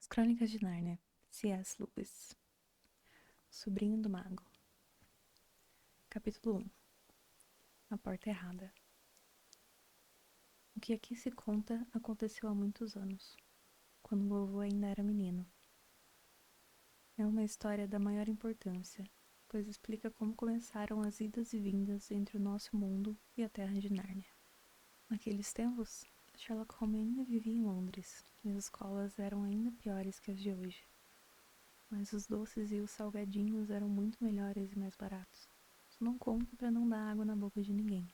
Crônicas de Nárnia, C.S. Lewis. Sobrinho do Mago. Capítulo 1. A Porta Errada. O que aqui se conta aconteceu há muitos anos, quando o vovô ainda era menino. É uma história da maior importância, pois explica como começaram as idas e vindas entre o nosso mundo e a Terra de Nárnia. Naqueles tempos, Sherlock Holmes ainda vivia em Londres, e as escolas eram ainda piores que as de hoje. Mas os doces e os salgadinhos eram muito melhores e mais baratos. Só não conta para não dar água na boca de ninguém.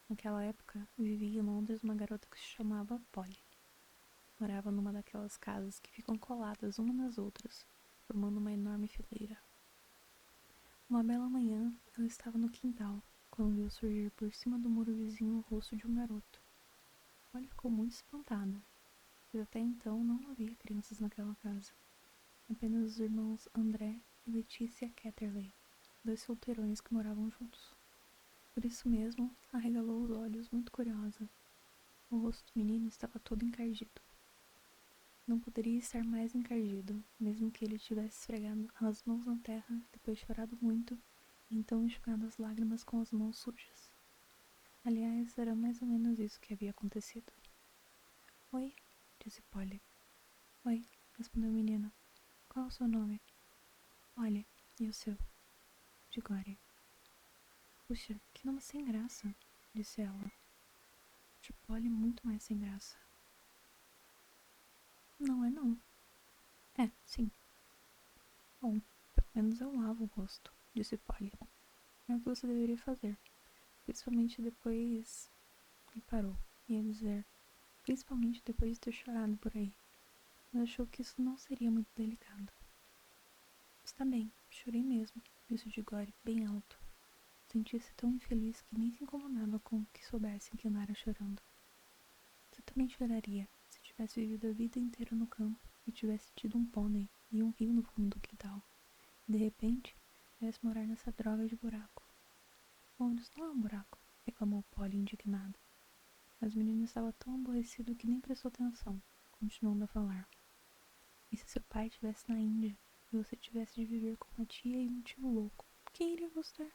Naquela época, vivia em Londres uma garota que se chamava Polly. Morava numa daquelas casas que ficam coladas uma nas outras, formando uma enorme fileira. Uma bela manhã, ela estava no quintal, quando viu surgir por cima do muro vizinho o rosto de um garoto. Polly ficou muito espantada, pois até então não havia crianças naquela casa. Apenas os irmãos André e Letícia Catterley, dois solteirões que moravam juntos. Por isso mesmo, arregalou os olhos muito curiosa. O rosto do menino estava todo encardido. Não poderia estar mais encardido, mesmo que ele tivesse esfregado as mãos na terra, depois chorado muito, e então enxugado as lágrimas com as mãos sujas. Aliás, era mais ou menos isso que havia acontecido. Oi, disse Polly. Oi, respondeu o menino. Qual é o seu nome? Olhe, e o seu? De Gore. Puxa, que nome sem graça, disse ela. De Polly muito mais sem graça. Não é não. É, sim. Bom, pelo menos eu lavo o rosto, disse Polly. É o que você deveria fazer. Principalmente depois... Ele parou. Ia dizer, principalmente depois de ter chorado por aí. Mas achou que isso não seria muito delicado. Está bem, chorei mesmo, disse Digore bem alto. Sentia-se tão infeliz que nem se incomodava com que soubessem que andara chorando. Você também choraria se tivesse vivido a vida inteira no campo e tivesse tido um pônei e um rio no fundo do quintal. E de repente, viesse morar nessa droga de buraco. Bom, isso não é um buraco, reclamou Polly indignada. Mas o menino estava tão aborrecido que nem prestou atenção, continuando a falar. E se seu pai estivesse na Índia e você tivesse de viver com uma tia e um tio louco, quem iria gostar?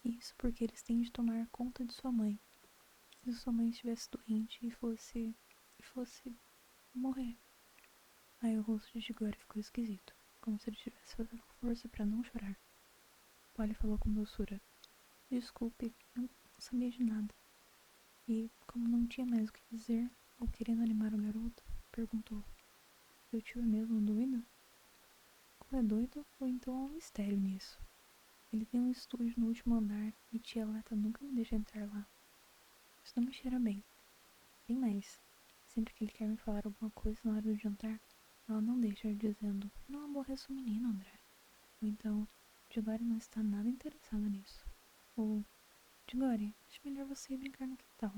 Isso porque eles têm de tomar conta de sua mãe. Se sua mãe estivesse doente e fosse morrer. Aí o rosto de Gigori ficou esquisito, como se ele estivesse fazendo força para não chorar. Polly falou com doçura. Desculpe, eu não sabia de nada. E, como não tinha mais o que dizer, ou querendo animar o garoto, perguntou. Seu tio é mesmo doido? Ou é doido, ou então há um mistério nisso. Ele tem um estúdio no último andar e tia Leta nunca me deixa entrar lá. Isso não me cheira bem. Tem mais. Sempre que ele quer me falar alguma coisa na hora do jantar, ela não deixa ir dizendo, não aborreço o menino, André. Ou então, Digore não está nada interessado nisso. Ou, Digore, acho melhor você ir brincar no quintal.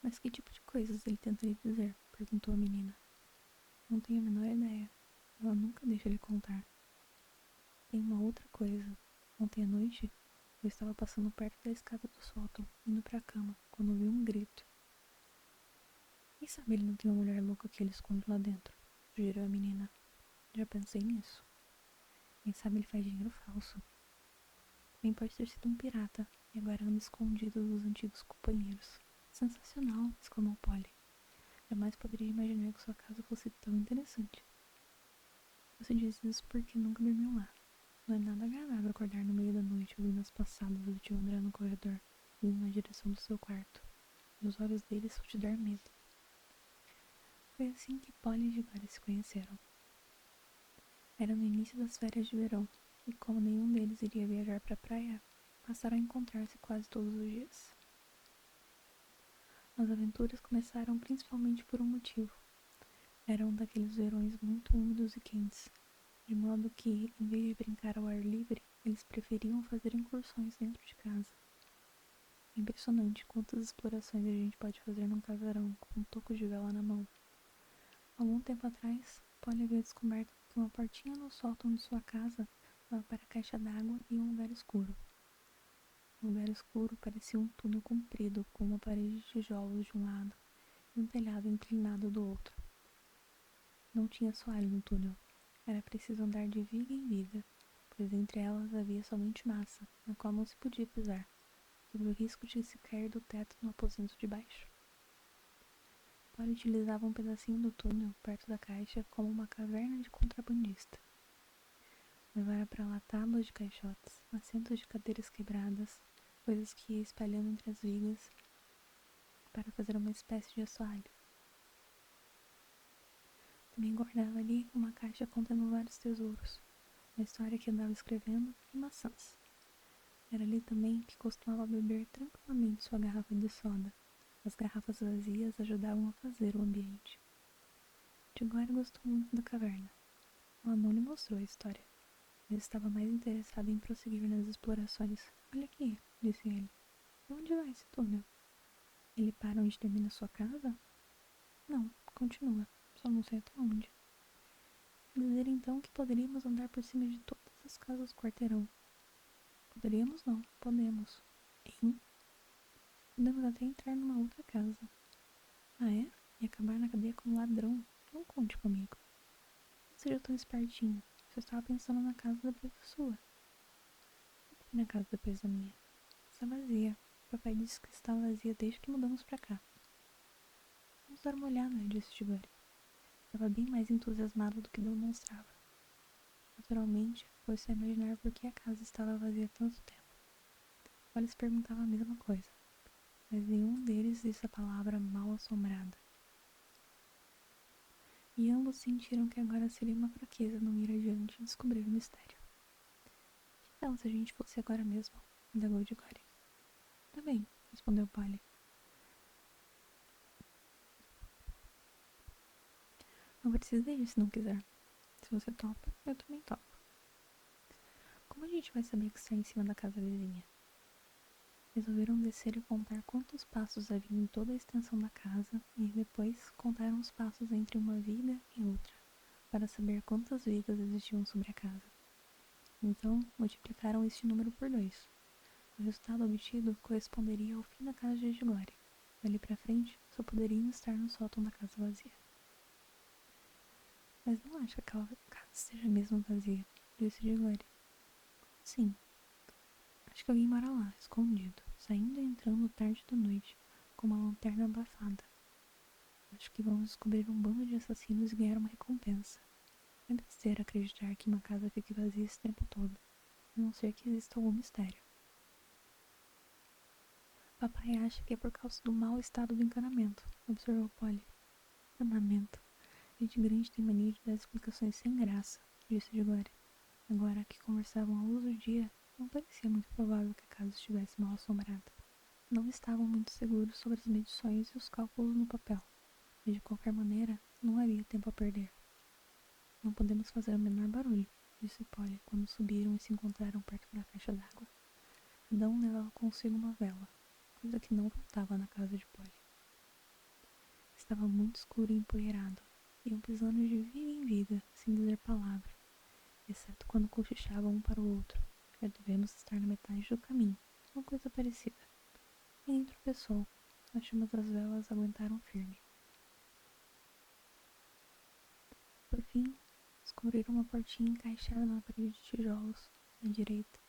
Mas que tipo de coisas ele tenta lhe dizer? Perguntou a menina. Não tenho a menor ideia. Ela nunca deixa ele contar. Tem uma outra coisa. Ontem à noite, eu estava passando perto da escada do sótão, indo para a cama, quando ouvi um grito. Quem sabe ele não tem uma mulher louca que ele esconde lá dentro? Sugeriu a menina. Já pensei nisso. Quem sabe ele faz dinheiro falso. Também pode ter sido um pirata e agora anda escondido dos antigos companheiros. Sensacional! Exclamou Polly. Jamais poderia imaginar que sua casa fosse tão interessante. Você diz isso porque nunca dormiu lá. Não é nada agradável acordar no meio da noite ouvindo as passadas do tio André no corredor, indo na direção do seu quarto. E os olhos dele só te dar medo. Foi assim que Polly e Gigore se conheceram. Era no início das férias de verão, e como nenhum deles iria viajar para a praia, passaram a encontrar-se quase todos os dias. As aventuras começaram principalmente por um motivo. Era um daqueles verões muito úmidos e quentes, de modo que, em vez de brincar ao ar livre, eles preferiam fazer incursões dentro de casa. É impressionante quantas explorações a gente pode fazer num casarão com um toco de vela na mão. Algum tempo atrás, Polly havia descoberto que uma portinha no sótão de sua casa dava para a caixa d'água e um lugar escuro. O lugar escuro parecia um túnel comprido com uma parede de tijolos de um lado e um telhado inclinado do outro. Não tinha soalho no túnel. Era preciso andar de viga em viga, pois entre elas havia somente massa, na qual não se podia pisar, sob o risco de se cair do teto no aposento de baixo. Polly utilizava um pedacinho do túnel perto da caixa como uma caverna de contrabandista. Levara para lá tábuas de caixotes, assentos de cadeiras quebradas, coisas que ia espalhando entre as vigas para fazer uma espécie de assoalho. Também guardava ali uma caixa contendo vários tesouros, uma história que andava escrevendo e maçãs. Era ali também que costumava beber tranquilamente sua garrafa de soda. As garrafas vazias ajudavam a fazer o ambiente. Tigória gostou muito da caverna. Ela não lhe mostrou a história, mas estava mais interessada em prosseguir nas explorações. Olha aqui, disse ele. Onde vai esse túnel? Ele para onde termina sua casa? Não, continua. Só não sei até onde. Quer dizer então que poderíamos andar por cima de todas as casas do quarteirão. Poderíamos não, podemos. Hein? Podemos até entrar numa outra casa. Ah, é? E acabar na cadeia como ladrão. Não conte comigo. Não seja tão espertinho. Você estava pensando na casa depois da sua. Por que na casa depois da minha? Está vazia. Papai disse que está vazia desde que mudamos pra cá. Vamos dar uma olhada, disse Tigori. Estava bem mais entusiasmado do que demonstrava. Naturalmente, pôs-se a imaginar por que a casa estava vazia há tanto tempo. Wallace perguntava a mesma coisa, mas nenhum deles disse a palavra mal-assombrada. E ambos sentiram que agora seria uma fraqueza não ir adiante e descobrir o mistério. Que tal se a gente fosse agora mesmo? Indagou Tigori. Tá bem, respondeu Polly. Não precisa ir se não quiser. Se você topa, eu também topo. Como a gente vai saber que está em cima da casa vizinha? Resolveram descer e contar quantos passos havia em toda a extensão da casa e depois contaram os passos entre uma viga e outra, para saber quantas vigas existiam sobre a casa. Então, multiplicaram este número por 2. O resultado obtido corresponderia ao fim da casa de Tigori. Dali para frente, só poderiam estar no sótão da casa vazia. Mas não acho que aquela casa esteja mesmo vazia, disse Tigori. Como assim? Acho que alguém mora lá, escondido, saindo e entrando tarde da noite, com uma lanterna abafada. Acho que vamos descobrir um bando de assassinos e ganhar uma recompensa. É besteira acreditar que uma casa fique vazia esse tempo todo, a não ser que exista algum mistério. Papai acha que é por causa do mau estado do encanamento, observou Polly. Encanamento. Gente grande tem mania de dar explicações sem graça, disse Tigori. Agora que conversavam à luz do dia, não parecia muito provável que a casa estivesse mal assombrada. Não estavam muito seguros sobre as medições e os cálculos no papel, mas de qualquer maneira não havia tempo a perder. Não podemos fazer o menor barulho, disse Polly quando subiram e se encontraram perto da caixa d'água. Cada um levava consigo uma vela, coisa que não faltava na casa de Polly. Estava muito escuro e empoeirado. Iam pisando de viga em viga, sem dizer palavra, exceto quando cochichavam um para o outro. Já devemos estar na metade do caminho, uma coisa parecida. Ninguém tropeçou. As chamas das velas aguentaram firme. Por fim, descobriram uma portinha encaixada na parede de tijolos, à direita.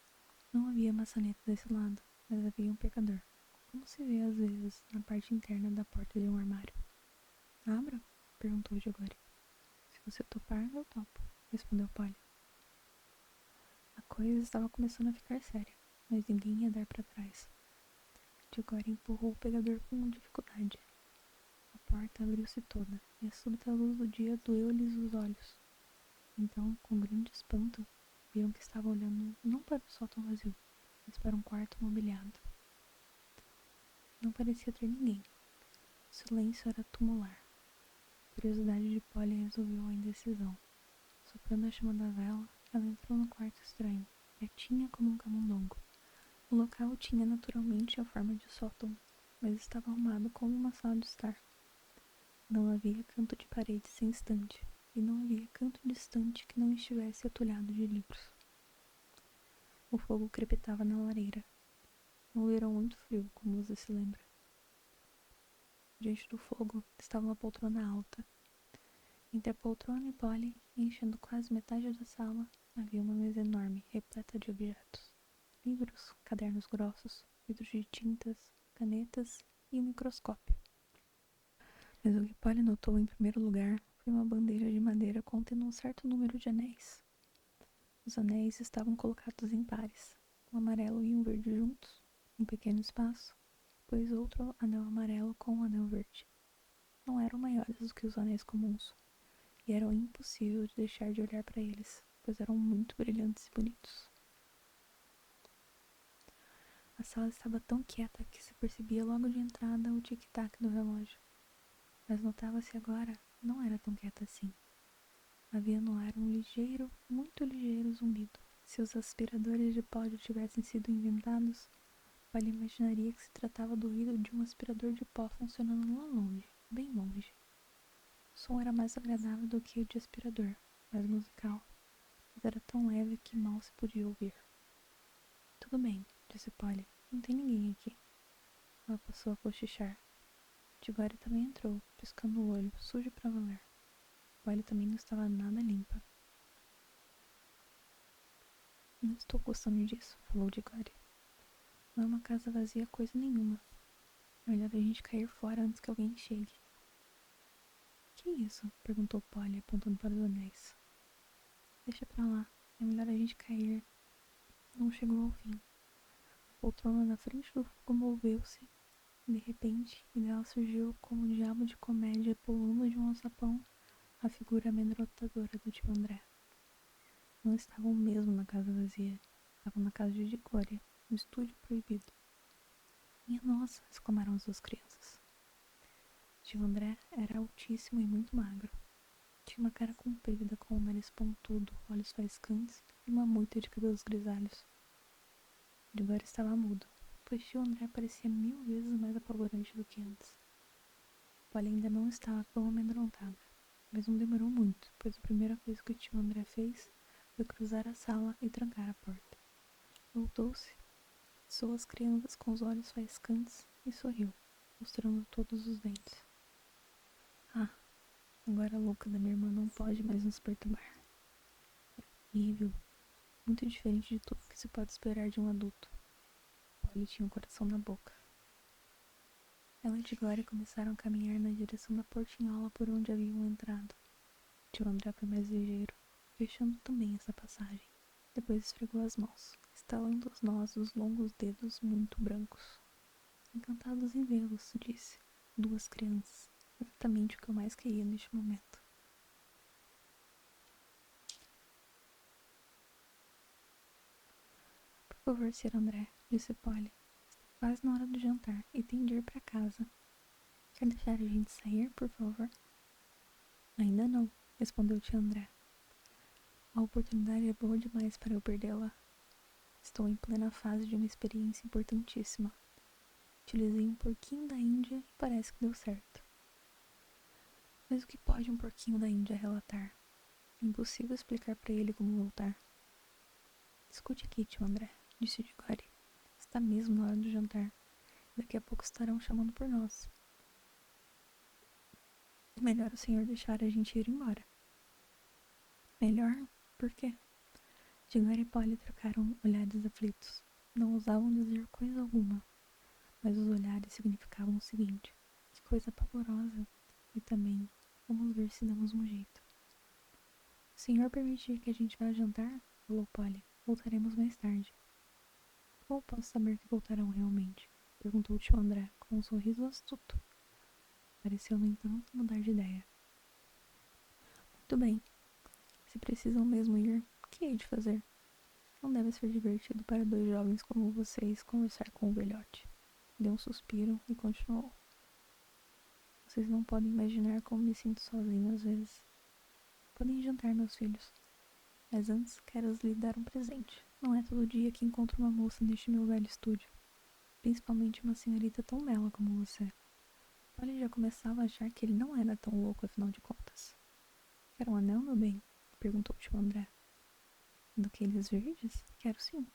Não havia maçaneta desse lado, mas havia um pecador, como se vê às vezes na parte interna da porta de um armário. Abra? Perguntou Gregório. Se você topar, eu topo, respondeu Polly. A coisa estava começando a ficar séria, mas ninguém ia dar para trás. Gregório empurrou o pegador com dificuldade. A porta abriu-se toda, e a súbita luz do dia doeu-lhes os olhos. Então, com grande espanto, viram que estavam olhando não para o sótão vazio, mas para um quarto mobiliado. Não parecia ter ninguém. O silêncio era tumular. A curiosidade de Polly resolveu a indecisão. Soprando a chama da vela, ela entrou no quarto estranho, quietinha como um camundongo. O local tinha naturalmente a forma de sótão, mas estava arrumado como uma sala de estar. Não havia canto de parede sem estante, e não havia canto de estante que não estivesse atulhado de livros. O fogo crepitava na lareira. Um verão muito frio, como você se lembra. Diante do fogo estava uma poltrona alta. Entre a poltrona e Polly, enchendo quase metade da sala, havia uma mesa enorme, repleta de objetos. Livros, cadernos grossos, vidros de tintas, canetas e um microscópio. Mas o que Polly notou em primeiro lugar foi uma bandeja de madeira contendo um certo número de anéis. Os anéis estavam colocados em pares, um amarelo e um verde juntos, em um pequeno espaço, depois outro anel amarelo com um anel verde. Não eram maiores do que os anéis comuns, e era impossível de deixar de olhar para eles, pois eram muito brilhantes e bonitos. A sala estava tão quieta que se percebia logo de entrada o tic-tac do relógio. Mas notava-se agora, não era tão quieta assim. Havia no ar um ligeiro, muito ligeiro zumbido. Se os aspiradores de pó já tivessem sido inventados, Polly imaginaria que se tratava do ruído de um aspirador de pó funcionando lá longe, bem longe. O som era mais agradável do que o de aspirador, mais musical, mas era tão leve que mal se podia ouvir. Tudo bem, disse Polly. Não tem ninguém aqui. Ela passou a cochichar. Tigória também entrou, piscando o olho, sujo para valer. Polly também não estava nada limpa. Não estou gostando disso, falou Tigória. Não é uma casa vazia coisa nenhuma. É melhor a gente cair fora antes que alguém chegue. Que isso? Perguntou Polly, apontando para os anéis. Deixa pra lá. É melhor a gente cair. Não chegou ao fim. A poltrona na frente do fogo moveu-se. De repente, e dela surgiu como um diabo de comédia pulando de um alçapão a figura amedrontadora do tio André. Não estavam mesmo na casa vazia. Estavam na casa de Tigória, no estúdio proibido. Minha nossa! Exclamaram as duas crianças. Tio André era altíssimo e muito magro. Tinha uma cara comprida com o nariz pontudo, olhos faiscantes e uma moita de cabelos grisalhos. Tigória estava mudo, pois tio André parecia 1000 vezes mais apavorante do que antes. Polly ainda não estava tão amedrontada, mas não demorou muito, pois a primeira coisa que o tio André fez foi cruzar a sala e trancar a porta. Voltou-se, fixou as crianças com os olhos faiscantes e sorriu, mostrando todos os dentes. Ah, agora a louca da minha irmã não pode mais nos perturbar. É horrível, muito diferente de tudo que se pode esperar de um adulto. Polly tinha o coração na boca. Ela e Tigória começaram a caminhar na direção da portinhola por onde haviam entrado. Tio André foi mais ligeiro, fechando também essa passagem. Depois esfregou as mãos, estalando os nós dos longos dedos muito brancos. Encantados em vê-los, disse. Duas crianças. Exatamente o que eu mais queria neste momento. Por favor, Sr. André, disse Polly. Está quase na hora do jantar e tem de ir para casa. Quer deixar a gente sair, por favor? Ainda não, respondeu tio André. A oportunidade é boa demais para eu perdê-la. Estou em plena fase de uma experiência importantíssima. Utilizei um porquinho da Índia e parece que deu certo. Mas o que pode um porquinho da Índia relatar? É impossível explicar para ele como voltar. Escute aqui, tio André, disse Tigória. Está mesmo na hora do jantar. Daqui a pouco estarão chamando por nós. É melhor o senhor deixar a gente ir embora. Melhor? Por quê? Tigória e Polly trocaram olhares aflitos. Não ousavam dizer coisa alguma, mas os olhares significavam o seguinte: que coisa pavorosa. E também, vamos ver se damos um jeito. O senhor permitir que a gente vá jantar? Falou Polly. Voltaremos mais tarde. Como posso saber que voltarão realmente? Perguntou o tio André, com um sorriso astuto. Pareceu, no entanto, mudar de ideia. Muito bem. Se precisam mesmo ir, o que hei de fazer? Não deve ser divertido para dois jovens como vocês conversar com o velhote. Deu um suspiro e continuou. Vocês não podem imaginar como me sinto sozinho às vezes. Podem jantar, meus filhos. Mas antes quero lhe dar um presente. Não é todo dia que encontro uma moça neste meu velho estúdio. Principalmente uma senhorita tão bela como você. Polly já começava a achar que ele não era tão louco, afinal de contas. Quer um anel, meu bem? Perguntou o tio André. Daqueles verdes? Quero sim.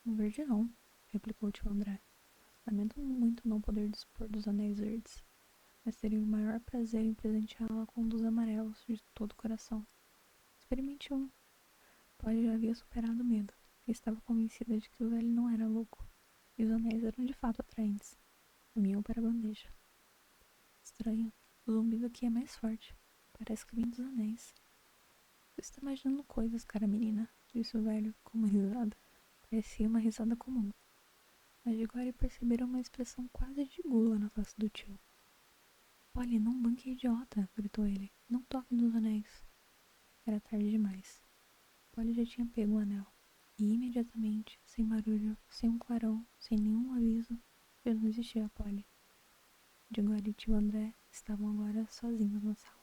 Um verde não, replicou o tio André. Lamento muito não poder dispor dos anéis verdes. mas teria o maior prazer em presenteá-la com um dos amarelos de todo o coração. Experimente um. Polly já havia superado o medo e estava convencida de que o velho não era louco, e os anéis eram de fato atraentes. Caminhou para a bandeja. Estranho, o zumbido aqui é mais forte. Parece que vem dos anéis. Você está imaginando coisas, cara menina, disse o velho com uma risada. Parecia uma risada comum. Mas de agora perceberam uma expressão quase de gula na face do tio. Olhe, não banque idiota, gritou ele. Não toque nos anéis. Era tarde demais. Polly já tinha pego o anel. E imediatamente, sem barulho, sem um clarão, sem nenhum aviso, já não existia a Polly. Diggory e tio André estavam agora sozinhos na sala.